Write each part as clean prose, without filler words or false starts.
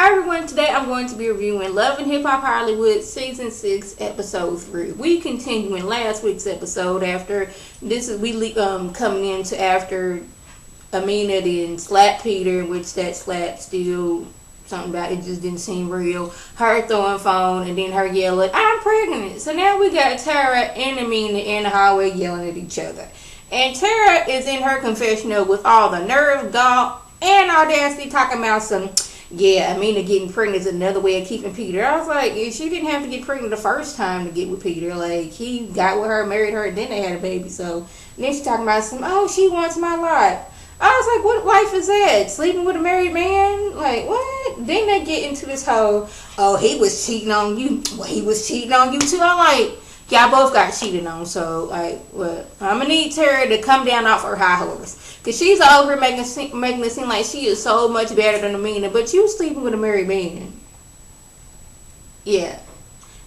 Hi everyone, today I'm going to be reviewing Love and Hip Hop Hollywood Season 6, Episode 3. We continue in last week's episode after coming into after AMINA then slapped Peter, which that slap still something about it just didn't seem real. Her throwing phone and then her yelling, "I'm pregnant." So now we got Tara and AMINA in the hallway yelling at each other. And Tara is in her confessional with all the nerve, gall, and audacity talking about some, yeah, AMINA getting pregnant is another way of keeping Peter. I was like, she didn't have to get pregnant the first time to get with Peter. Like, he got with her, married her, and then they had a baby. So then she's talking about some, oh, she wants my life. I was like, what life is that? Sleeping with a married man? Like, what? Then they get into this whole, oh, he was cheating on you. Well, he was cheating on you too. I'm like, y'all both got cheated on. So, like, what? I'm going to need Tara to come down off her high horse. Because she's over here making it seem like she is so much better than AMINA. But you sleeping with a married man. Yeah.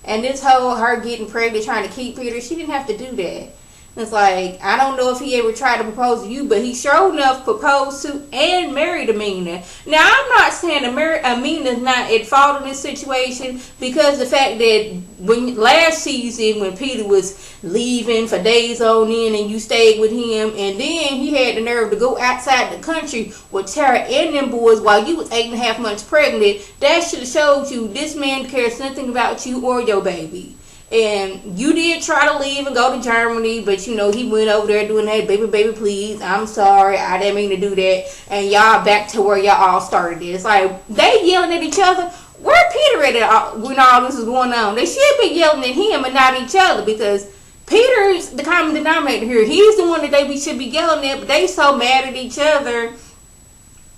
And this whole her getting pregnant, trying to keep Peter, she didn't have to do that. It's like, I don't know if he ever tried to propose to you, but he sure enough proposed to and married AMINA. Now, I'm not saying AMINA's not at fault in this situation, because the fact that when last season when Peter was leaving for days on end and you stayed with him, and then he had the nerve to go outside the country with Tara and them boys while you was 8.5 months pregnant, that should have showed you this man cares nothing about you or your baby. And you did try to leave and go to Germany, but you know, he went over there doing that, baby, please, I'm sorry, I didn't mean to do that. And y'all back to where y'all all started. It's like, they yelling at each other. Where Peter at when all this is going on? They should be yelling at him and not each other, because Peter's the common denominator here. He's the one that we should be yelling at, but they so mad at each other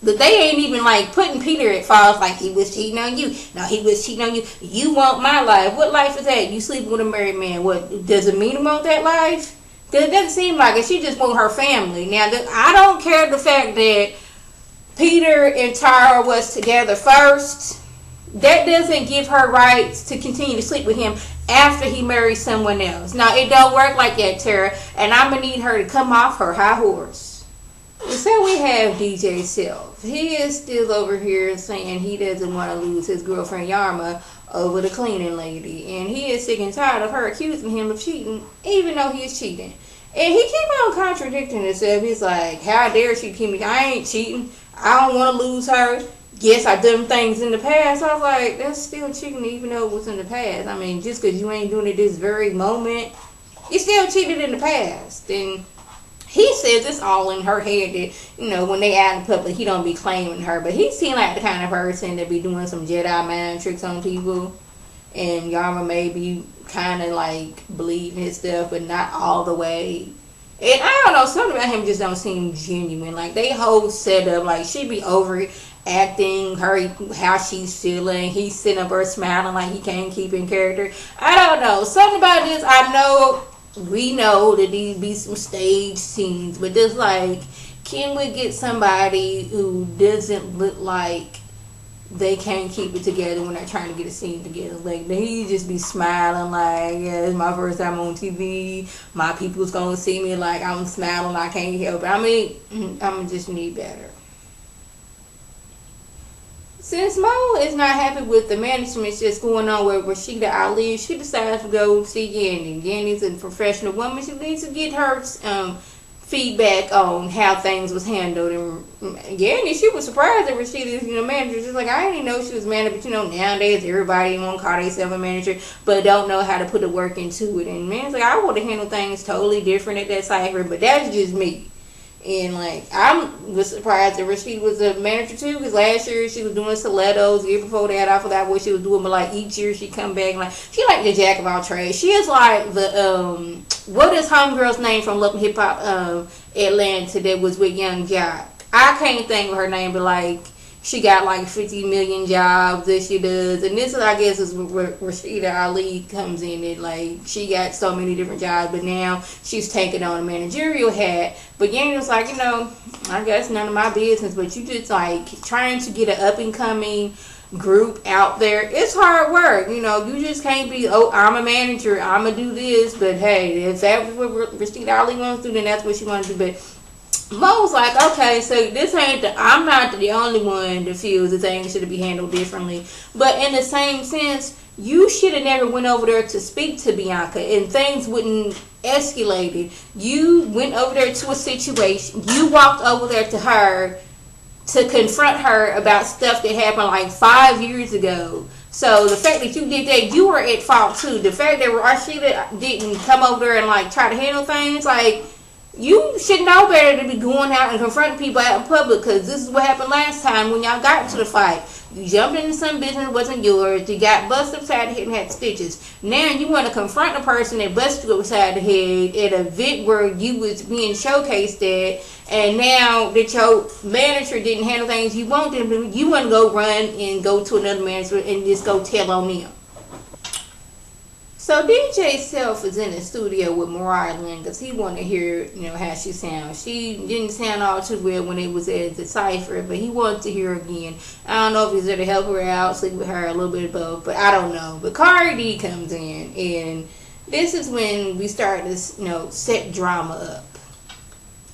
that they ain't even like putting Peter at fault, like he was cheating on you. No, he was cheating on you. You want my life. What life is that? You sleeping with a married man. What, does AMINA want that life? Because it doesn't seem like it. She just want her family. Now, I don't care the fact that Peter and Tara was together first. That doesn't give her rights to continue to sleep with him after he marries someone else. Now, it don't work like that, Tara. And I'm going to need her to come off her high horse. So we have DJ Self. He is still over here saying he doesn't want to lose his girlfriend YARMA over the cleaning lady. And he is sick and tired of her accusing him of cheating, even though he is cheating. And he keep on contradicting himself. He's like, how dare she keep me? I ain't cheating. I don't want to lose her. Yes, I done things in the past. I was like, that's still cheating even though it was in the past. I mean, just because you ain't doing it this very moment, you still cheated in the past. And he says it's all in her head that, you know, when they out in public, he don't be claiming her. But he seemed like the kind of person that be doing some Jedi mind tricks on people. And YARMA may be kind of like believing his stuff, but not all the way. And I don't know, something about him just don't seem genuine. Like, they whole setup, like, she be overacting how she's feeling. He's sitting up there smiling like he can't keep in character. I don't know. Something about this, I know. We know that these be some stage scenes, but just like, can we get somebody who doesn't look like they can't keep it together when they're trying to get a scene together? Like, he just be smiling like, yeah, it's my first time on TV. My people's gonna see me like I'm smiling. I can't help it. I mean, I'm just need better. Since Mo is not happy with the management that's going on with Rashida Ali, she decides to go see Yandy. Yandy's a professional woman. She needs to get her feedback on how things was handled. And Yandy, she was surprised that Rashida's manager. She's like, I didn't even know she was manager. But nowadays everybody want to call themselves a manager, but don't know how to put the work into it. And man's like, I would have handled things totally different at that cypher, but that's just me. And like, I was surprised that Rashida was a manager too, because last year she was doing stilettos. The year before that, I forgot what she was doing, but like each year she come back and like, she like the jack of all trades. She is like the what is homegirl's name from Love and Hip Hop Atlanta that was with Young Jock? I can't think of her name, but like, she got like 50 million jobs that she does. And this, I guess, is where Rashida Ali comes in. It like, she got so many different jobs, but now she's taking on a managerial hat. But Yandy was like, I guess none of my business, but you just like trying to get an up and coming group out there. It's hard work. You just can't be, oh, I'm a manager, I'm going to do this. But hey, if that's what Rashida Ali wants to do, then that's what she wants to do. But Mo was like, okay, so this ain't I'm not the only one that feels the things should be handled differently. But in the same sense, you should have never went over there to speak to Bianca and things wouldn't escalated. You went over there to a situation. You walked over there to her to confront her about stuff that happened like 5 years ago. So the fact that you did that, you were at fault too. The fact that Rashida didn't come over there and like try to handle things, like, you should know better to be going out and confronting people out in public, because this is what happened last time when y'all got into the fight. You jumped into some business that wasn't yours. You got busted upside the head and had stitches. Now you want to confront the person that busted you upside the head at an event where you was being showcased at, and now that your manager didn't handle things you want them to, you want to go run and go to another manager and just go tell on them. So DJ Self is in the studio with Mariah Lynn because he wanted to hear, how she sounds. She didn't sound all too well when it was at the Cypher, but he wanted to hear her again. I don't know if he's there to help her out, sleep with her, a little bit of both, but I don't know. But CARDI comes in, and this is when we start this, set drama up.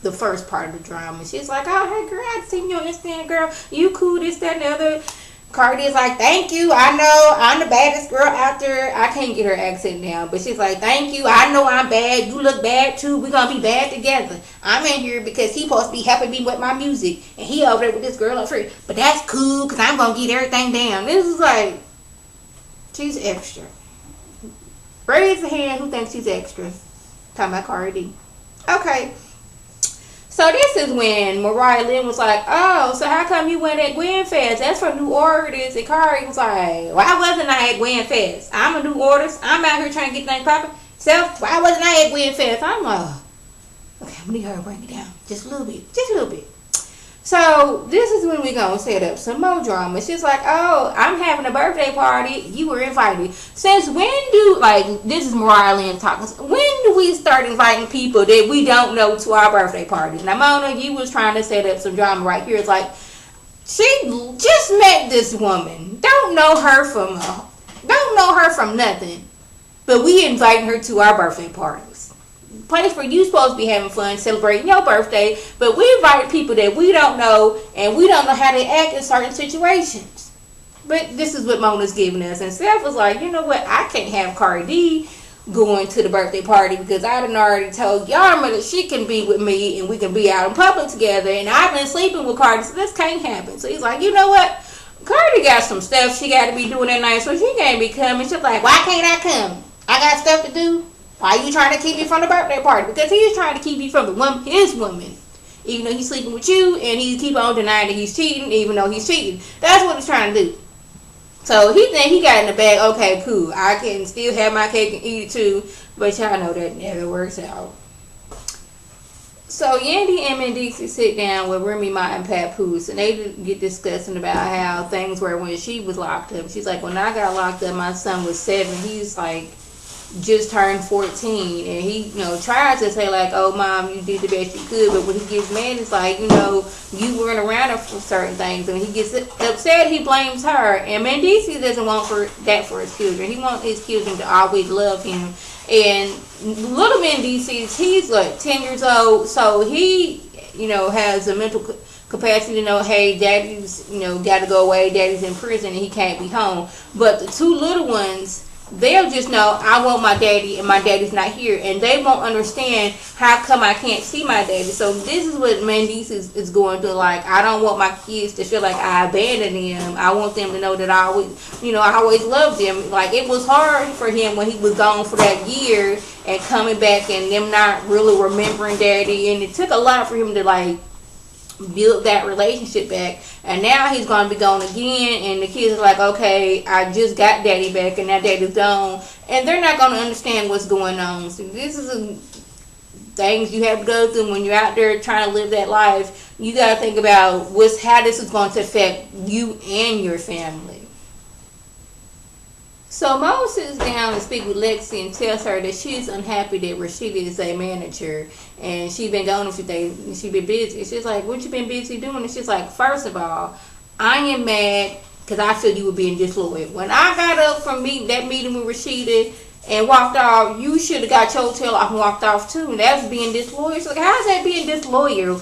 The first part of the drama. She's like, oh, hey, girl, I seen you on Instagram, girl. You cool, this, that, and the other. CARDI is like, thank you. I know I'm the baddest girl out there. I can't get her accent down, but she's like, thank you. I know I'm bad. You look bad too. We're going to be bad together. I'm in here because he's supposed to be helping me with my music, and he over there with this girl up free. But that's cool because I'm going to get everything down. This is like, she's extra. Raise the hand who thinks she's extra. Talking about CARDI. Okay. So this is when Mariah Lynn was like, oh, so how come you went at Gwen Fest? That's for new orders. And CARDI was like, why wasn't I at Gwen Fest? I'm a new orders. I'm out here trying to get things popping. So why wasn't I at Gwen Fest? I'm like, okay, I'm going to need her to bring it down just a little bit. Just a little bit. So this is when we're going to set up some more drama. She's like, oh, I'm having a birthday party. You were invited. Since when this is Mariah Lynn talking. When do we start inviting people that we don't know to our birthday parties? Now, Mona, you was trying to set up some drama right here. It's like, she just met this woman. Don't know her from nothing. But we inviting her to our birthday parties. Place where you supposed to be having fun, celebrating your birthday, but we invite people that we don't know, and we don't know how they act in certain situations. But this is what Mona's giving us, and Steph was like, you know what, I can't have CARDI going to the birthday party because I done already told Yarma that she can be with me and we can be out in public together, and I've been sleeping with CARDI, so this can't happen. So he's like, you know what, CARDI got some stuff she got to be doing that night, so she can't be coming. She's like, why can't I come? I got stuff to do. Why are you trying to keep me from the birthday party? Because he's trying to keep you from his woman. Even though he's sleeping with you, and he keep on denying that he's cheating, even though he's cheating. That's what he's trying to do. So he think he got in the bag, okay, cool. I can still have my cake and eat it too. But y'all know that never works out. So Yandy and MENDEECEES sit down with Remy Ma and Papoose, and they get discussing about how things were when she was locked up. She's like, when I got locked up, my son was 7. He's like, just turned 14, and he tried to say like, oh mom, you did the best you could, but when he gets mad, it's like, you weren't around her for certain things, and when he gets upset, he blames her. And MENDEECEES doesn't want that for his children. He wants his children to always love him. And little MENDEECEES, he's like 10 years old, so he has a mental capacity to know, hey, daddy's got to go away, daddy's in prison and he can't be home. But the two little ones, they'll just know, I want my daddy and my daddy's not here, and they won't understand how come I can't see my daddy. So this is what MENDEECEES is going through. Like, I don't want my kids to feel like I abandoned them. I want them to know that I always loved them. Like, it was hard for him when he was gone for that year and coming back and them not really remembering daddy, and it took a lot for him to like build that relationship back. And now he's going to be gone again, and the kids are like, okay, I just got daddy back and now daddy's gone, and they're not going to understand what's going on. So this is things you have to go through when you're out there trying to live that life. You got to think about how this is going to affect you and your family. So Mo sits down and speaks with Lexi and tells her that she's unhappy that Rashida is a manager, and she's been gone a few days and she's been busy. She's like, what you been busy doing? And she's like, first of all, I am mad because I feel you were being disloyal. When I got up from that meeting with Rashida and walked off, you should have got your tail off and walked off too. And that's being disloyal. She's like, how's that being disloyal?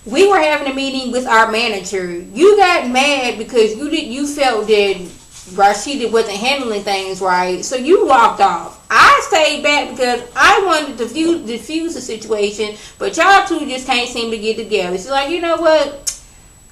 we were having a meeting with our manager. You got mad because you felt that Rashida wasn't handling things right, so you walked off. I stayed back because I wanted to diffuse the situation, but y'all two just can't seem to get together. She's like, you know what?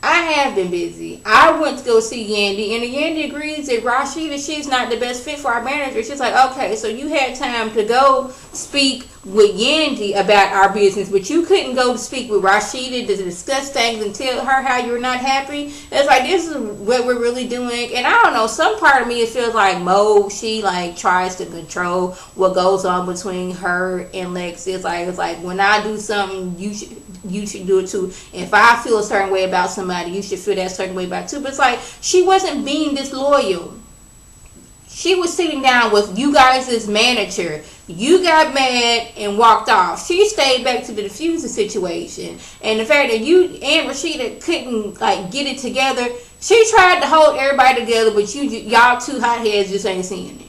I have been busy. I went to go see Yandy, and Yandy agrees that Rashida, she's not the best fit for our manager. She's like, okay, so you had time to go speak with Yandy about our business, but you couldn't go to speak with Rashida to discuss things and tell her how you're not happy. It's like, this is what we're really doing. And I don't know, some part of me, it feels like Mo, she like tries to control what goes on between her and Lex. It's like when I do something, you should do it too. If I feel a certain way about somebody, you should feel that certain way about too. But it's like she wasn't being disloyal. She was sitting down with you guys' manager. You got mad and walked off. She stayed back to the diffuser situation. And the fact that you and Rashida couldn't like get it together, she tried to hold everybody together, but y'all two hotheads just ain't seeing it.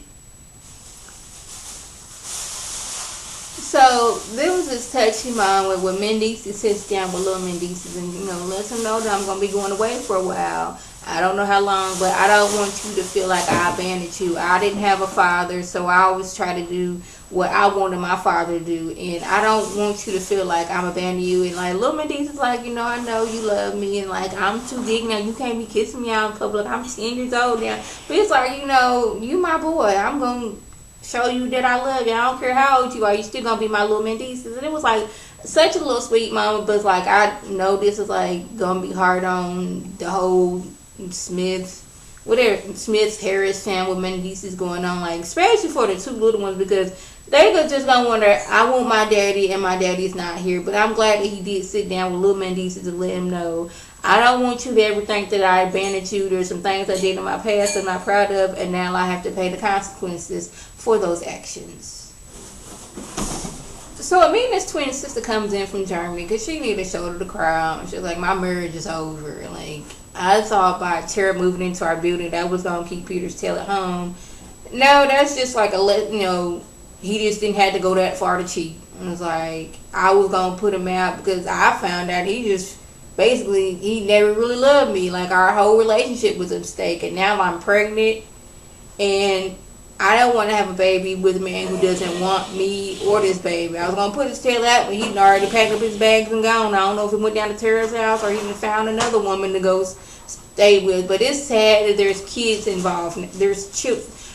So there was this touchy moment where Mendeecees sits down with little Mendeecees and lets him know that I'm gonna be going away for a while. I don't know how long, but I don't want you to feel like I abandoned you. I didn't have a father, so I always try to do what I wanted my father to do, and I don't want you to feel like I'm abandoning you. And like little Mendeecees is like, I know you love me, and like I'm too big now. You can't be kissing me out in public. I'm 10 years old now, but it's like you my boy. I'm gonna show you that I love you. I don't care how old you are. You still gonna be my little Mendeecees. And it was like such a little sweet moment, but it's like I know this is like gonna be hard on the whole Smith, whatever Smith's Harris family with Mendeecees going on, like especially for the two little ones, because they just gonna wonder. I want my daddy, and my daddy's not here. But I'm glad that he did sit down with little Mendeecees to let him know, I don't want you to ever think that I abandoned you. There's some things I did in my past I'm not proud of, and now I have to pay the consequences for those actions. So Amina's twin sister comes in from Germany because she needed a shoulder to cry on. She's like, my marriage is over. Like, I thought by Tara moving into our building that was going to keep Peter's tail at home. No, that's just like he just didn't have to go that far to cheat. And it's like, I was going to put him out because I found out he never really loved me. Like, our whole relationship was at stake, and now I'm pregnant, and I don't want to have a baby with a man who doesn't want me or this baby. I was going to put his tail out, but he'd already packed up his bags and gone. I don't know if he went down to Tara's house or he even found another woman to go stay with. But it's sad that there's kids involved. There's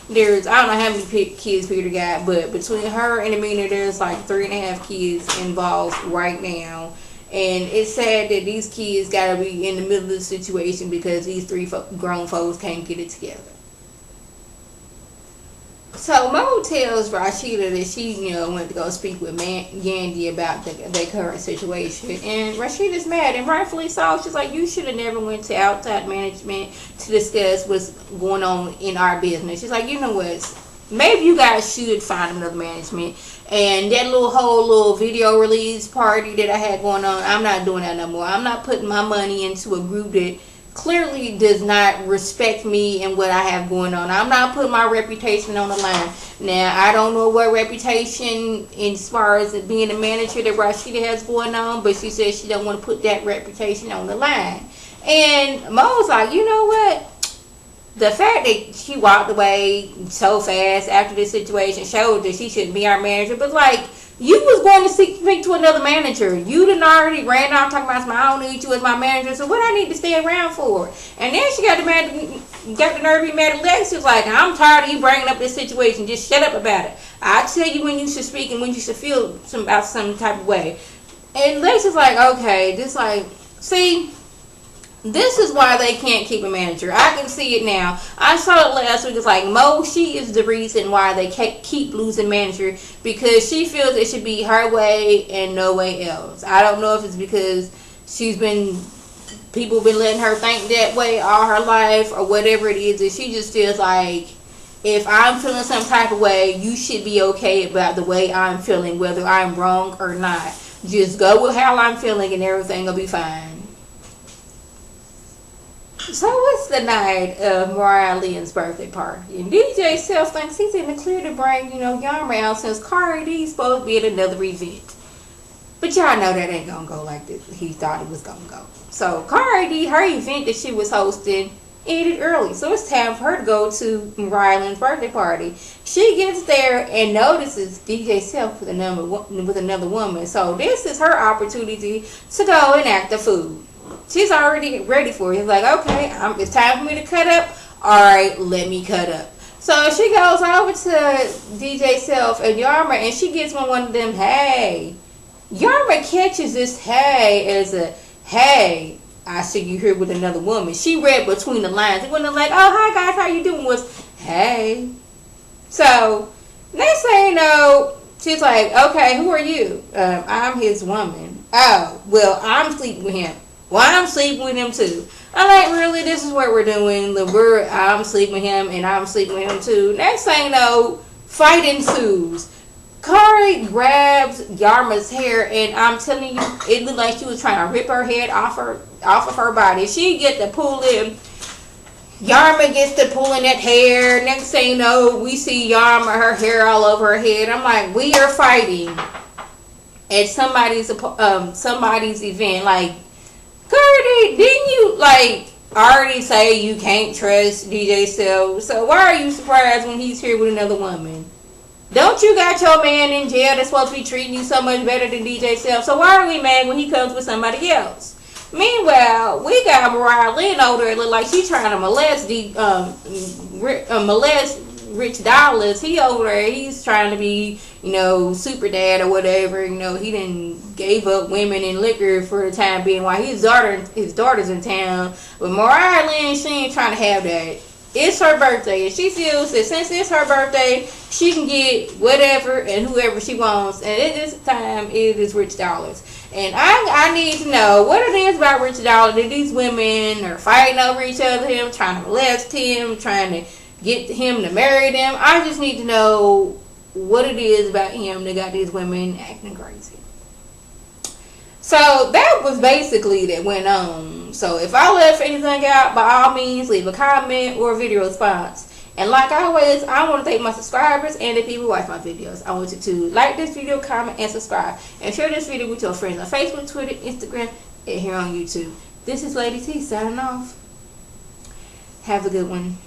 I don't know how many kids Peter got, but between her and Amina, there's like 3.5 kids involved right now. And it's sad that these kids got to be in the middle of the situation because these three grown folks can't get it together. So Mo tells Rashida that she, went to go speak with Yandy about their current situation, and Rashida's mad, and rightfully so. She's like, you should have never went to outside management to discuss what's going on in our business. She's like, you know what? Maybe you guys should find another management. And that little video release party that I had going on, I'm not doing that no more. I'm not putting my money into a group that clearly does not respect me and what I have going on. I'm not putting my reputation on the line. Now, I don't know what reputation as far as being a manager that Rashida has going on, but she says she don't want to put that reputation on the line. And Mo's like, you know what? The fact that she walked away so fast after this situation showed that she shouldn't be our manager. But like, you was going to speak to another manager. You done already ran off talking about I don't need you as my manager, so what I need to stay around for? And then she got the nerve to be mad at Lex. She was like, I'm tired of you bringing up this situation. Just shut up about it. I'll tell you when you should speak and when you should feel about some type of way. And Lex is like, okay, see, this is why they can't keep a manager. I can see it now. I saw it last week. It's like Mo, she is the reason why they keep losing manager, because she feels it should be her way and no way else. I don't know if it's because people been letting her think that way all her life or whatever it is. And she just feels like, if I'm feeling some type of way, you should be okay about the way I'm feeling, whether I'm wrong or not. Just go with how I'm feeling and everything will be fine. So it's the night of Mariah Lynn's birthday party, and DJ Self thinks he's in the clear to bring, YARMA out since CARDI's supposed to be at another event. But y'all know that ain't gonna go like this. He thought it was gonna go. So Cardi, her event that she was hosting ended early, so it's time for her to go to Ryland's birthday party. She gets there and notices DJ Self with another woman. So this is her opportunity to go and act the fool. She's already ready for it. It's like, okay, it's time for me to cut up. All right, let me cut up. So she goes over to DJ Self and YARMA, and she gets one of them, hey. YARMA catches this hey as a, hey, I see you here with another woman. She read between the lines. It wasn't like, oh, hi guys, how you doing? It was, hey. So, next thing you know, she's like, okay, who are you? I'm his woman. Oh, well, I'm sleeping with him. Well, I'm sleeping with him too. I'm like, really? This is what we're doing. I'm sleeping with him and I'm sleeping with him too. Next thing you know, fight ensues. Cardi grabs YARMA's hair, and I'm telling you, it looked like she was trying to rip her head off of her body. She get to pulling. YARMA gets to pulling that hair. Next thing you know, we see YARMA, her hair all over her head. I'm like, we are fighting at somebody's event. Like, Cardi, didn't you already say you can't trust DJ Self? So why are you surprised when he's here with another woman? Don't you got your man in jail that's supposed to be treating you so much better than DJ Self? So why are we mad when he comes with somebody else? Meanwhile, we got Mariah Lynn over there. It look like she's trying to molest Rich Dollars. He over there, he's trying to be, super dad or whatever. He didn't gave up women and liquor for the time being while his daughter's in town. But Mariah Lynn, she ain't trying to have that. It's her birthday, and she feels that since it's her birthday, she can get whatever and whoever she wants. And at this time, it is Rich Dollars. And I need to know what it is about Rich Dollars that these women are fighting over each other, him trying to molest him, trying to get him to marry them. I just need to know what it is about him that got these women acting crazy. So that was basically that went on. So if I left anything out, by all means, leave a comment or a video response. And like always, I want to thank my subscribers and the people who watch my videos. I want you to like this video, comment, and subscribe. And share this video with your friends on Facebook, Twitter, Instagram, and here on YouTube. This is Lady T signing off. Have a good one.